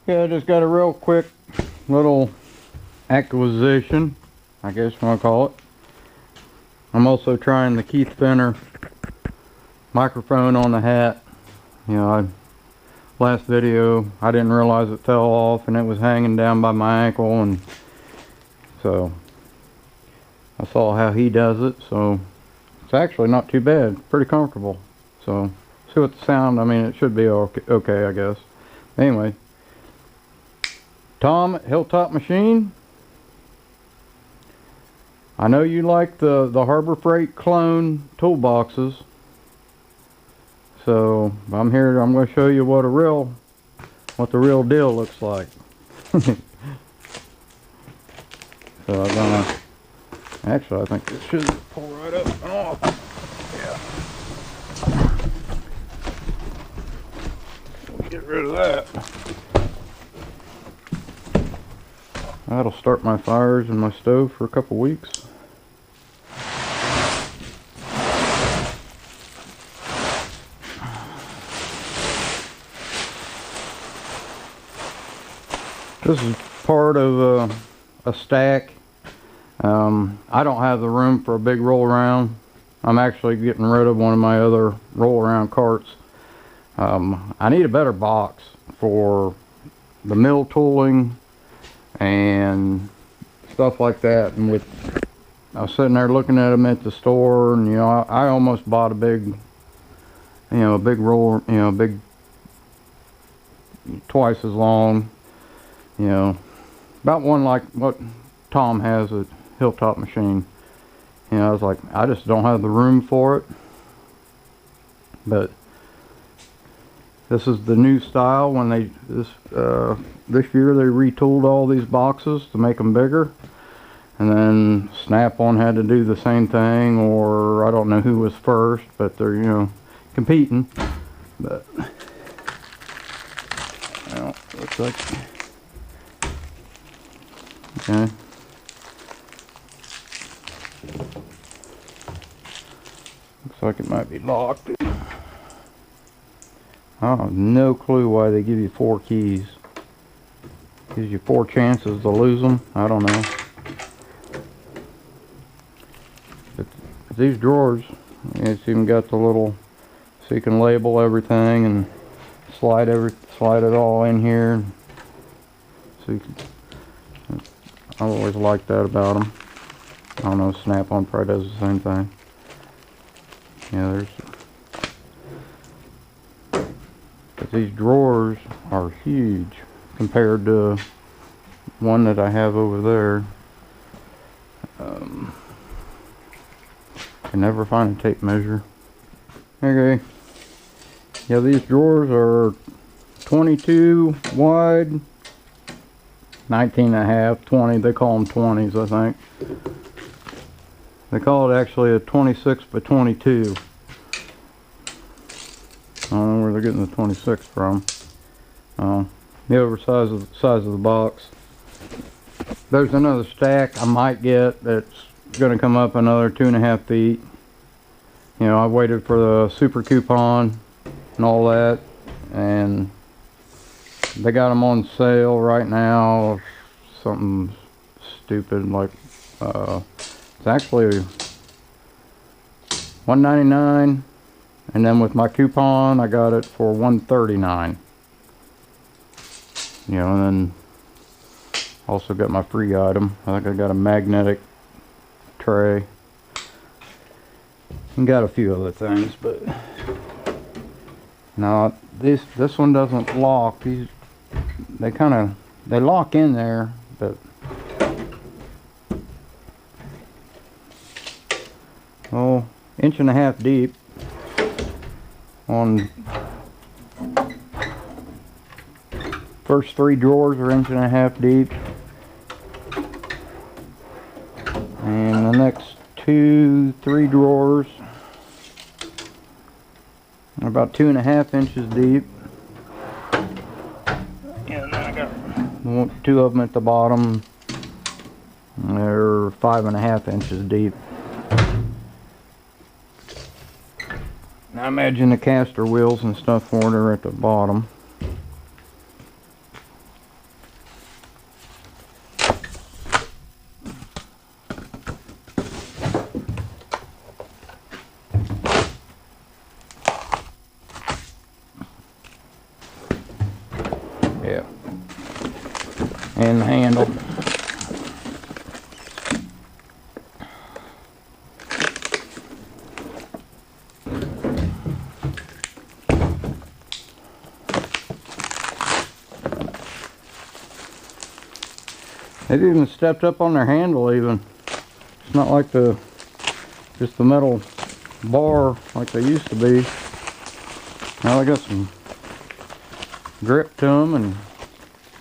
Okay, I just got a real quick little acquisition, I guess you want to call it. I'm also trying the Keith Fenner microphone on the hat. You know, last video I didn't realize it fell off and it was hanging down by my ankle, and so I saw how he does it, so it's actually not too bad, pretty comfortable. So see what the sound, I mean, it should be okay, I guess. Anyway, Tom at Hilltop Machine, I know you like the Harbor Freight clone toolboxes, so I'm here. I'm going to show you what the real deal looks like. So I'm gonna, actually I think it should pull right up and off. Yeah. Get rid of that. That'll start my fires in my stove for a couple weeks. This is part of a stack. I don't have the room for a big roll around. I'm actually getting rid of one of my other roll around carts. I need a better box for the mill tooling and stuff like that. And I was sitting there looking at them at the store, and you know, I almost bought a big roll, big, twice as long, about one like what Tom has at Hilltop Machine. I was like, I just don't have the room for it. But this is the new style. When this year they retooled all these boxes to make them bigger, and then Snap-on had to do the same thing, or I don't know who was first, but they're competing. But well, looks like, okay. Looks like it might be locked. I have no clue why they give you 4 keys. Gives you 4 chances to lose them. I don't know. But these drawers, it's even got the little, so you can label everything and slide it all in here. So you can, I always like that about them. I don't know, Snap-on probably does the same thing. Yeah, but these drawers are huge compared to one that I have over there. Can never find a tape measure. Okay. Yeah, these drawers are 22 wide, 19 and a half, 20. They call them 20s, I think. They call it actually a 26 by 22. I don't know where they're getting the 26 from. The oversized size of the box. There's another stack I might get that's going to come up another 2.5 feet. I waited for the super coupon and all that, and they got them on sale right now. Something stupid like it's actually $1.99, and then with my coupon I got it for $1.39. And then also got my free item. I think I got a magnetic tray and got a few other things, but no, this one doesn't lock. They lock in there, but oh, 1.5 inches deep on first 3 drawers are 1.5 inches deep, and the next 3 drawers are about 2.5 inches deep, and then I got 2 of them at the bottom. They're 5.5 inches deep. I imagine the caster wheels and stuff for it are at the bottom. Yeah. And the handle. They've even stepped up on their handle even. It's not like just the metal bar like they used to be. Now they got some grip to them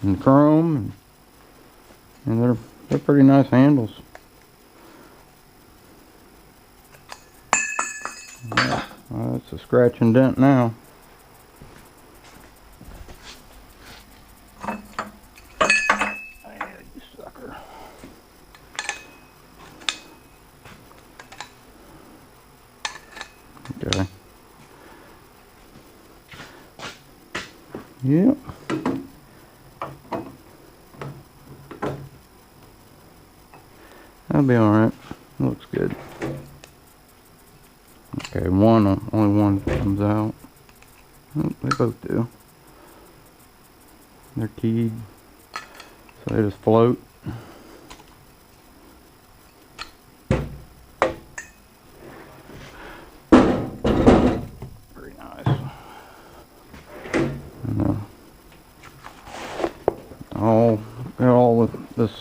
and chrome and they're pretty nice handles. Yeah, well, that's a scratch and dent now. You sucker. Okay. Yep. That'll be alright. Looks good. Okay, only one comes out. Oh, they both do. They're keyed, so they just float. Pretty nice. And, all with this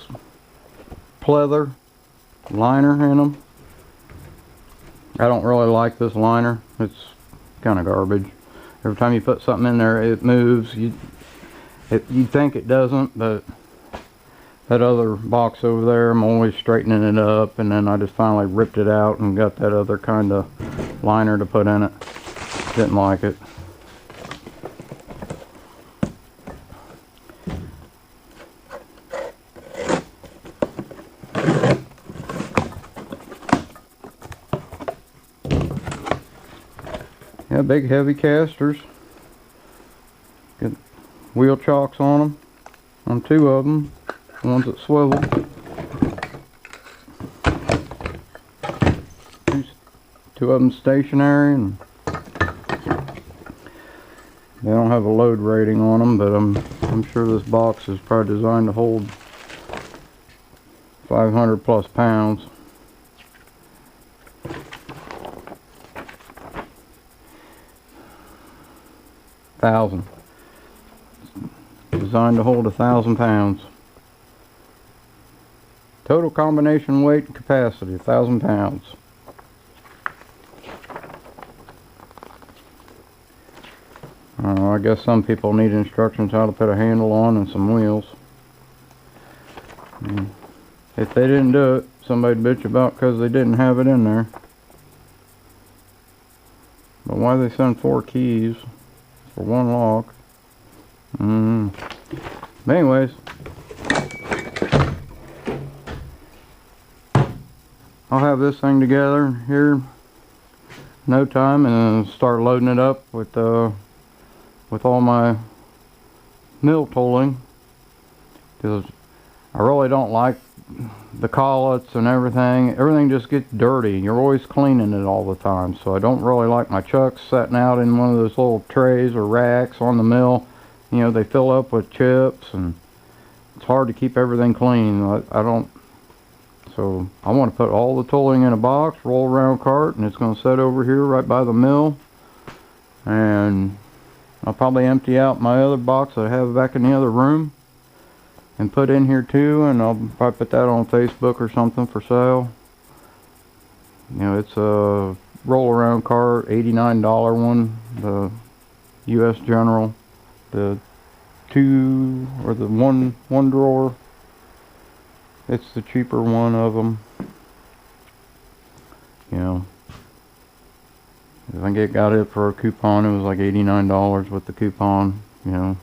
pleather liner in them. I don't really like this liner. It's kind of garbage. Every time you put something in there, it moves. You think it doesn't, but that other box over there, I'm always straightening it up, and then I just finally ripped it out and got that other kind of liner to put in it. Didn't like it. Yeah, big heavy casters. Got wheel chocks on them, on two of them, the ones that swivel. Two of them stationary, and they don't have a load rating on them, but I'm sure this box is probably designed to hold 500 plus pounds. Designed to hold 1,000 pounds. Total combination weight and capacity 1,000 pounds. I guess some people need instructions how to put a handle on and some wheels. If they didn't do it, somebody'd bitch about because they didn't have it in there. But why they send 4 keys for one lock? But anyways, I'll have this thing together here no time and then start loading it up with all my mill tooling, because I really don't like the collets and everything. Everything just gets dirty. You're always cleaning it all the time, so I don't really like my chucks sitting out in one of those little trays or racks on the mill. You know, they fill up with chips and it's hard to keep everything clean. So I want to put all the tooling in a box, roll around cart, and it's going to sit over here right by the mill. And I'll probably empty out my other box that I have back in the other room and put in here too, and I'll probably put that on Facebook or something for sale. You know, it's a roll around cart, $89 one, the US General, the one drawer. It's the cheaper one of them. You know, I think it got it for a coupon. It was like $89 with the coupon. You know,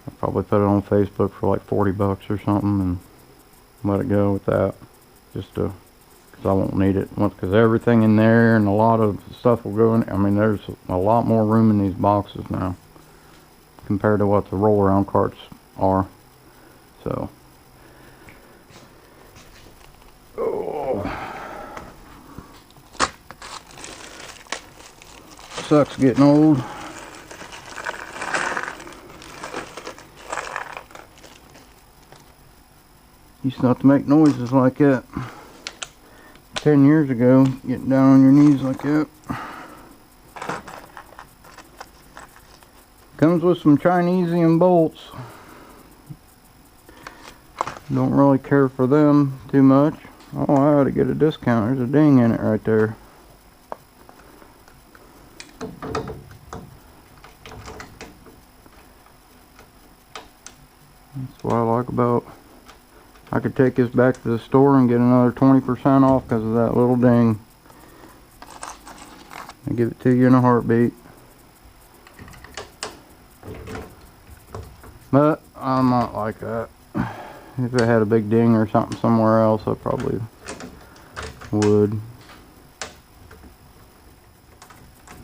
I'll probably put it on Facebook for like 40 bucks or something and let it go with that, just to, because I won't need it, because everything in there and a lot of stuff will go in. I mean, there's a lot more room in these boxes now compared to what the roll around carts are. So sucks getting old. Used not to make noises like that 10 years ago, getting down on your knees like that. Comes with some Chinesian bolts. Don't really care for them too much. Oh, I ought to get a discount. There's a ding in it right there. That's what I like about. I could take this back to the store and get another 20% off because of that little ding. I give it to you in a heartbeat. But I'm not like that. If it had a big ding or something somewhere else, I probably would.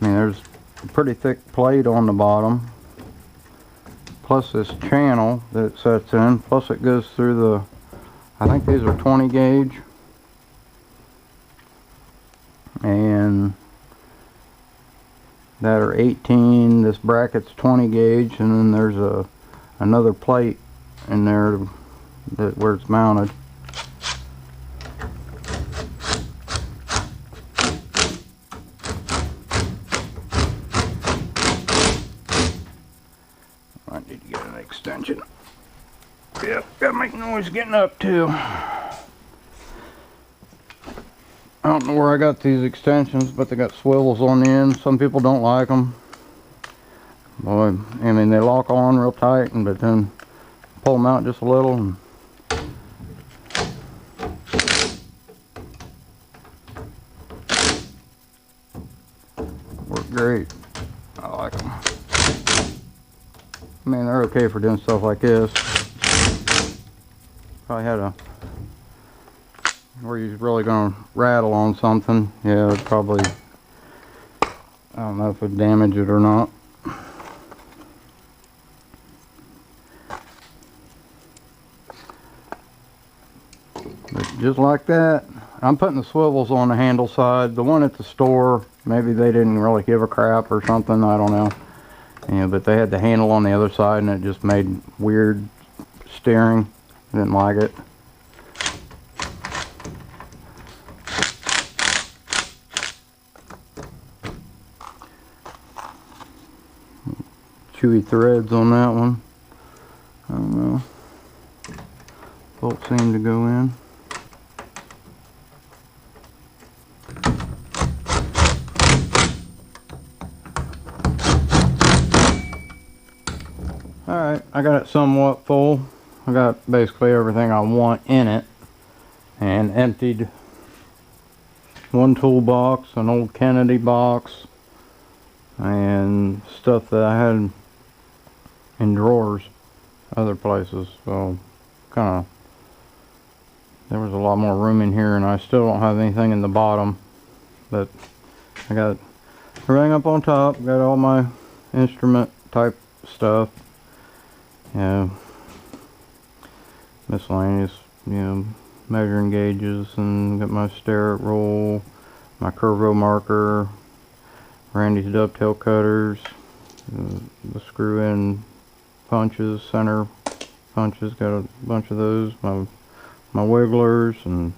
I mean, there's a pretty thick plate on the bottom, plus this channel that it sets in, plus it goes through the, I think these are 20 gauge, and that are 18. This bracket's 20 gauge, and then there's another plate in there where it's mounted. I need to get an extension. Yep, gotta make noise getting up too. I don't know where I got these extensions, but they got swivels on the end. Some people don't like them. Boy, I mean, they lock on real tight, but then pull them out just a little and work great. I like them. I mean, they're okay for doing stuff like this. If I had a where you're really gonna rattle on something, yeah, it'd probably, I don't know if it'd damage it or not. But just like that, I'm putting the swivels on the handle side. The one at the store, maybe they didn't really give a crap or something, I don't know. Yeah, but they had the handle on the other side and it just made weird steering. Didn't like it. Chewy threads on that one. I don't know. Bolt seemed to go in. Alright, I got it somewhat full. I got basically everything I want in it. And emptied one toolbox, an old Kennedy box, and stuff that I had in drawers other places. So kind of, there was a lot more room in here, and I still don't have anything in the bottom, but I got everything up on top. Got all my instrument type stuff, you know, miscellaneous, you know, measuring gauges, and got my Starrett roll, my Curvo marker, Randy's dovetail cutters, the screw in punches, center punches, got a bunch of those, my wigglers, and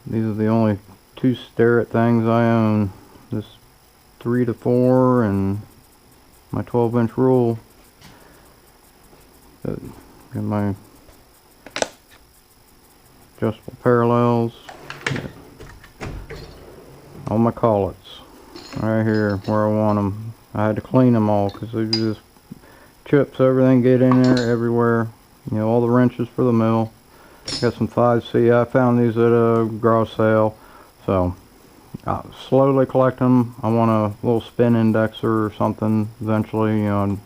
these are the only two Starrett things I own. This 3 to 4 and my 12-inch rule. Got my adjustable parallels. All my collets right here where I want them. I had to clean them all because they just chips, everything get in there everywhere. You know, all the wrenches for the mill. Got some 5C. I found these at a garage sale, so I'll slowly collect them. I want a little spin indexer or something eventually. You know,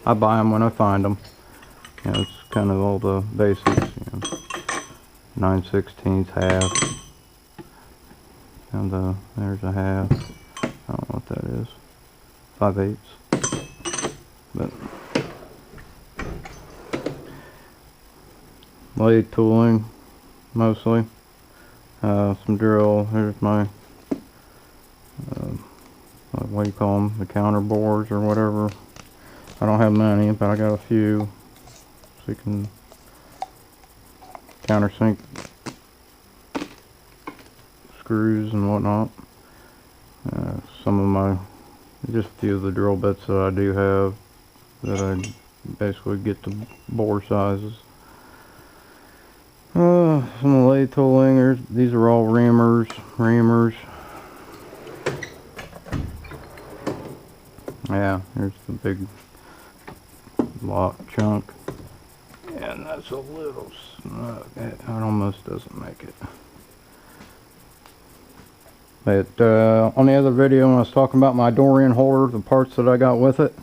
I buy them when I find them. You know, it's kind of all the basics. You know, 9/16 half. And there's a half. I don't know what that is. 5/8. But lathe tooling mostly. Some drill. Here's my what do you call them? The counter bores or whatever. I don't have many, but I got a few, so you can countersink screws and whatnot. Some of my, just a few of the drill bits that I do have that I basically get the bore sizes. Some of the lathe tooling, these are all reamers. Yeah, here's the big block chunk. And that's a little snug. It almost doesn't make it. But on the other video when I was talking about my Dorian holder, the parts that I got with it,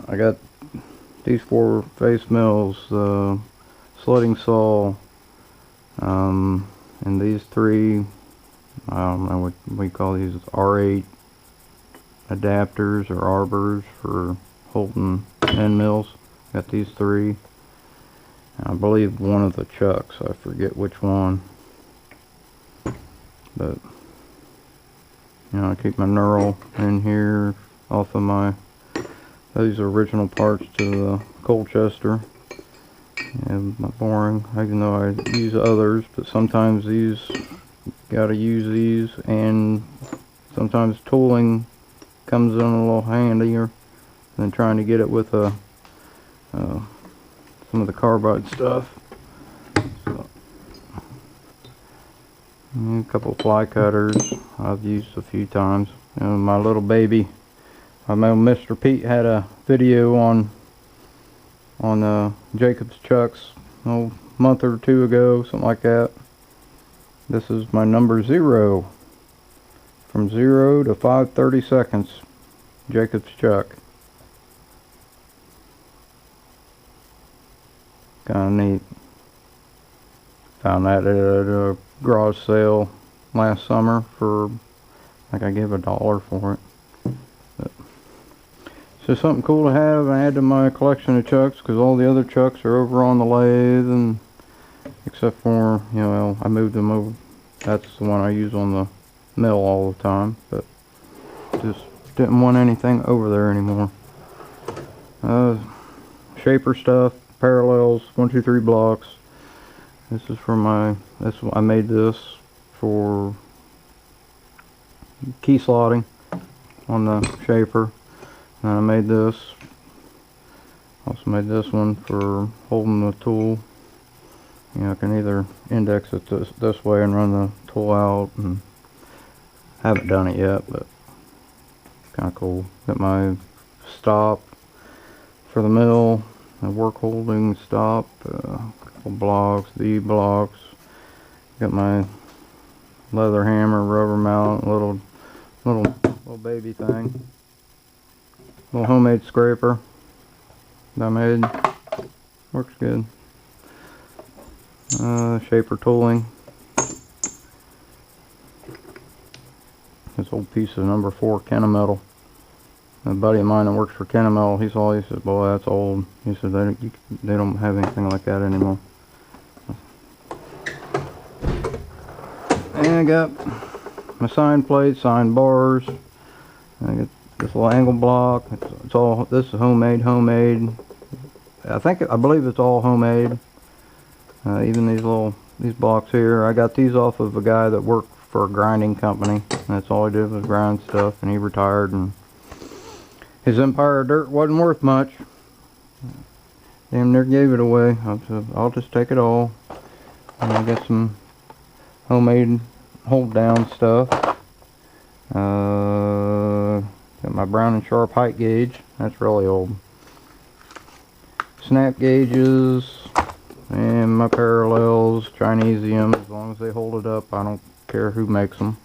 I got these 4 face mills, the slitting saw, and these 3, I don't know what we call these, R8 adapters or arbors for holding end mills. Got these 3. I believe one of the chucks, I forget which one. But you know, I keep my knurl in here off of my, these are original parts to the Colchester. And my boring, even though I use others, but sometimes these, gotta use these, and sometimes tooling comes in a little handier than trying to get it with some of the carbide stuff. So, a couple fly cutters I've used a few times. And my little baby, I know Mr. Pete had a video on Jacob's chucks a month or 2 ago, something like that. This is my number 0, from 0 to 5/30 seconds, Jacob's chuck. Kind of neat. Found that at a garage sale last summer for, I think I gave $1 for it. But it's just something cool to have and add to my collection of chucks, because all the other chucks are over on the lathe, and except for, you know, I moved them over. That's the one I use on the mill all the time, but just didn't want anything over there anymore. Shaper stuff, parallels, 1, 2, 3 blocks. This is for my, I made this for key slotting on the shaper. And I made this, also made this one for holding the tool. You know, I can either index it this way and run the tool out, and haven't done it yet, but kind of cool. Got my stop for the mill, the work holding stop, couple blocks, the blocks. Got my leather hammer, rubber mount, little baby thing. Little homemade scraper that I made. Works good. Shaper tooling. This old piece of number 4 Kennametal. A buddy of mine that works for Kennametal, he says, boy, that's old. He said they don't have anything like that anymore. And I got my sign plates, sign bars. I got this little angle block. It's all, this is homemade. I believe it's all homemade. Even these blocks here, I got these off of a guy that worked for a grinding company. That's all he did was grind stuff, and he retired, and his empire of dirt wasn't worth much. Damn near gave it away. I said, I'll just take it all. And I got some homemade hold down stuff. Got my Brown and Sharp height gauge. That's really old. Snap gauges. And my parallels, Chinesium, as long as they hold it up, I don't care who makes them.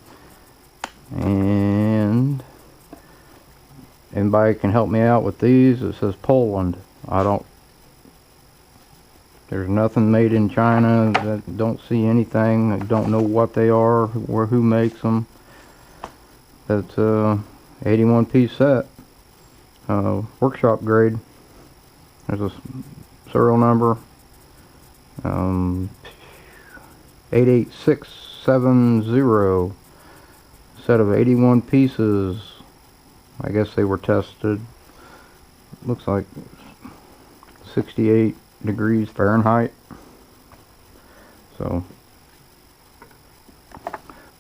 And anybody can help me out with these. It says Poland. There's nothing made in China. Don't see anything. I don't know what they are or who makes them. That's a 81 piece set. Workshop grade. There's a serial number. 88670, set of 81 pieces. I guess they were tested. Looks like 68 degrees Fahrenheit. So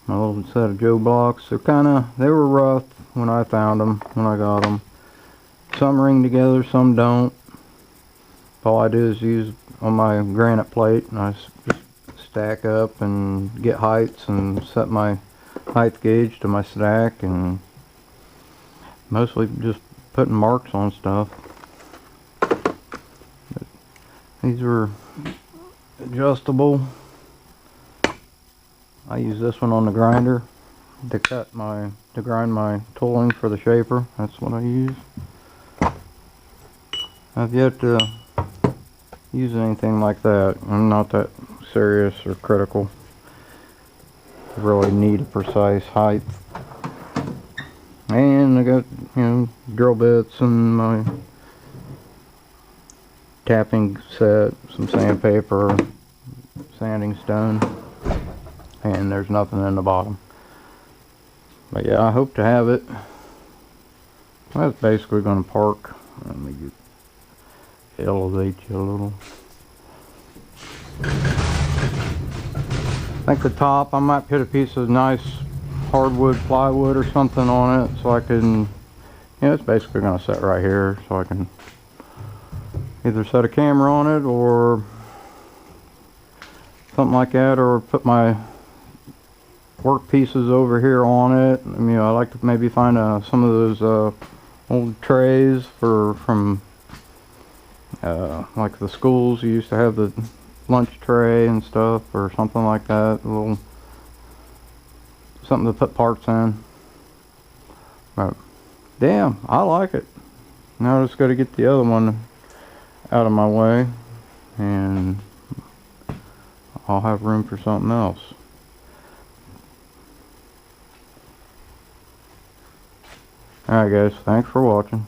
my little set of Joe blocks, they were rough when I found them, when I got them. Some ring together, some don't. All I do is use on my granite plate, and I just stack up and get heights and set my height gauge to my stack, and mostly just putting marks on stuff. But these were adjustable. I use this one on the grinder to grind my tooling for the shaper. That's what I use. I've yet to use anything like that. I'm not that serious or critical. I really need a precise height. And I got, drill bits and my tapping set, some sandpaper, sanding stone, and there's nothing in the bottom. But yeah, I hope to have it. I was basically going to park. Let me elevate you a little. I think the top, I might put a piece of nice hardwood plywood or something on it, so I can, it's basically going to sit right here, so I can either set a camera on it or something like that, or put my work pieces over here on it. I like to maybe find some of those old trays from like the schools. You used to have the lunch tray and stuff, or something like that. A little something to put parts in. But damn, I like it. Now I just got to get the other one out of my way, and I'll have room for something else. Alright guys, thanks for watching.